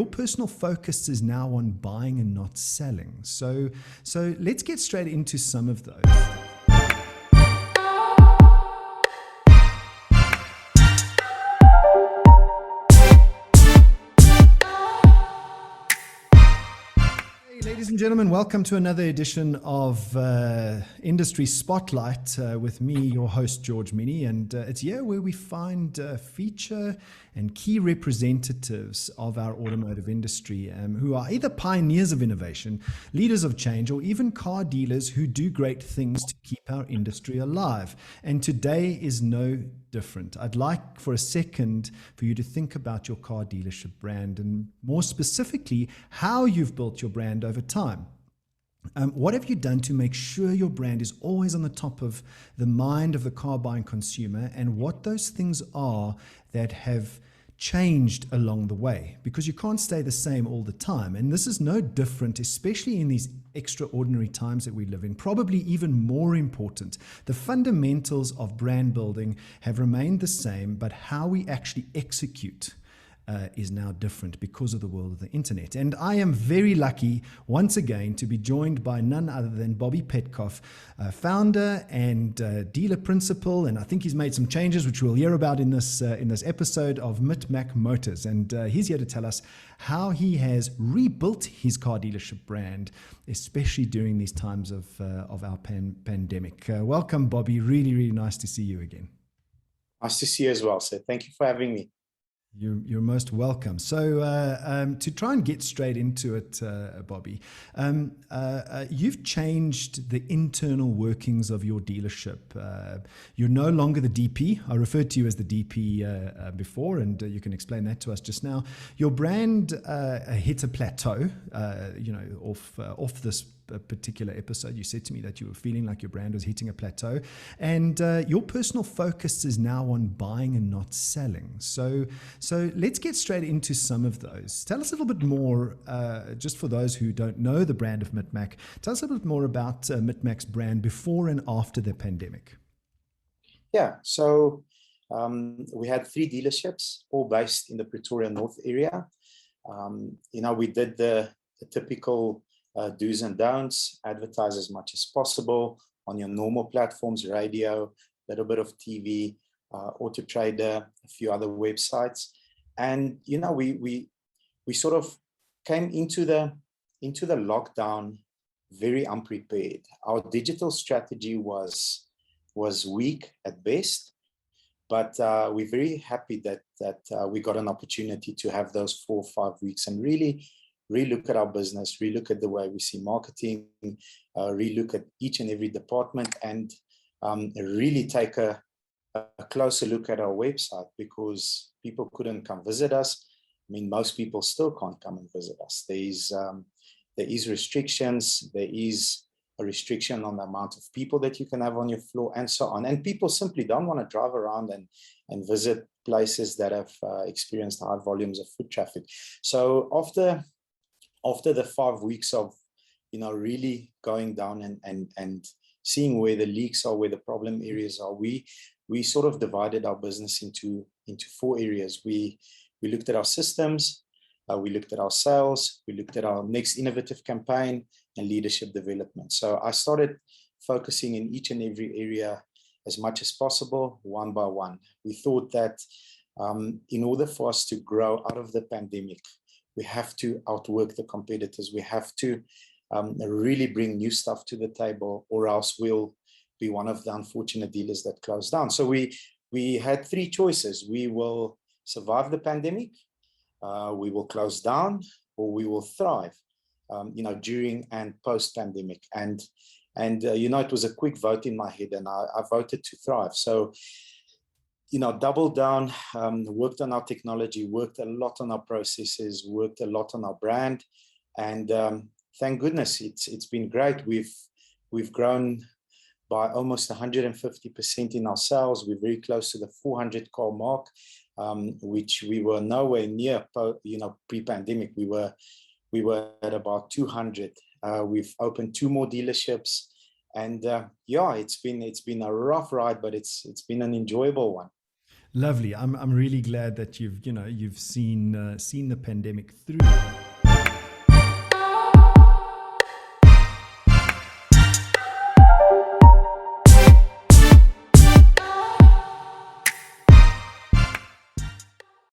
Your personal focus is now on buying and not selling. So let's get straight into some of those. Ladies and gentlemen, welcome to another edition of Industry Spotlight with me, your host, George Mienie. And it's here where we find feature and key representatives of our automotive industry who are either pioneers of innovation, leaders of change, or even car dealers who do great things to keep our industry alive. And today is no different. I'd like for a second for you to think about your car dealership brand and more specifically, how you've built your brand over time. What have you done to make sure your brand is always on the top of the mind of the car buying consumer, and what those things are that have changed along the way? Because you can't stay the same all the time. And this is no different, especially in these extraordinary times that we live in, probably even more important. The fundamentals of brand building have remained the same, but how we actually execute is now different because of the world of the internet. And I am very lucky once again to be joined by none other than Bobby Petkov, founder and dealer principal, and I think he's made some changes which we'll hear about in this episode of Mitmac Motors. And he's here to tell us how he has rebuilt his car dealership brand, especially during these times of our pandemic. Welcome, Bobby. Really, really nice to see you again. Nice to see you as well, sir. Thank you for having me. You're most welcome. So to try and get straight into it, Bobby, you've changed the internal workings of your dealership. You're no longer the DP. I referred to you as the DP before, and you can explain that to us just now. Your brand hit a plateau, off this particular episode. You said to me that you were feeling like your brand was hitting a plateau, and your personal focus is now on buying and not selling. So let's get straight into some of those. Tell us a little bit more, just for those who don't know the brand of Mitmac, tell us a little bit more about Mitmac's brand before and after the pandemic. Yeah, so we had 3 dealerships, all based in the Pretoria North area. We did the typical do's and don'ts, advertise as much as possible on your normal platforms, radio, a little bit of TV, AutoTrader, a few other websites. And, we sort of came into the lockdown very unprepared. Our digital strategy was weak at best, but we're very happy that we got an opportunity to have those 4 or 5 weeks and really relook at our business, relook at the way we see marketing, relook at each and every department, and really take a closer look at our website, because people couldn't come visit us. I mean, most people still can't come and visit us. There is restrictions. There is a restriction on the amount of people that you can have on your floor, and so on. And people simply don't want to drive around and visit places that have experienced high volumes of foot traffic. So after the 5 weeks of, really going down and seeing where the leaks are, where the problem areas are, we sort of divided our business into 4 areas. We looked at our systems, we looked at our sales, we looked at our next innovative campaign, and leadership development. So I started focusing in each and every area as much as possible, one by one. We thought that in order for us to grow out of the pandemic, we have to outwork the competitors. We have to really bring new stuff to the table, or else we'll be one of the unfortunate dealers that close down. So we had 3 choices. We will survive the pandemic, we will close down, or we will thrive, during and post-pandemic. And it was a quick vote in my head, and I voted to thrive. So doubled down, worked on our technology, worked a lot on our processes, worked a lot on our brand, and thank goodness it's been great. We've grown by almost 150% in our sales. We're very close to the 400 car mark, which we were nowhere near. Pre-pandemic, we were at about 200. We've opened 2 more dealerships, and it's been a rough ride, but it's been an enjoyable one. Lovely. I'm really glad that you've seen the pandemic through.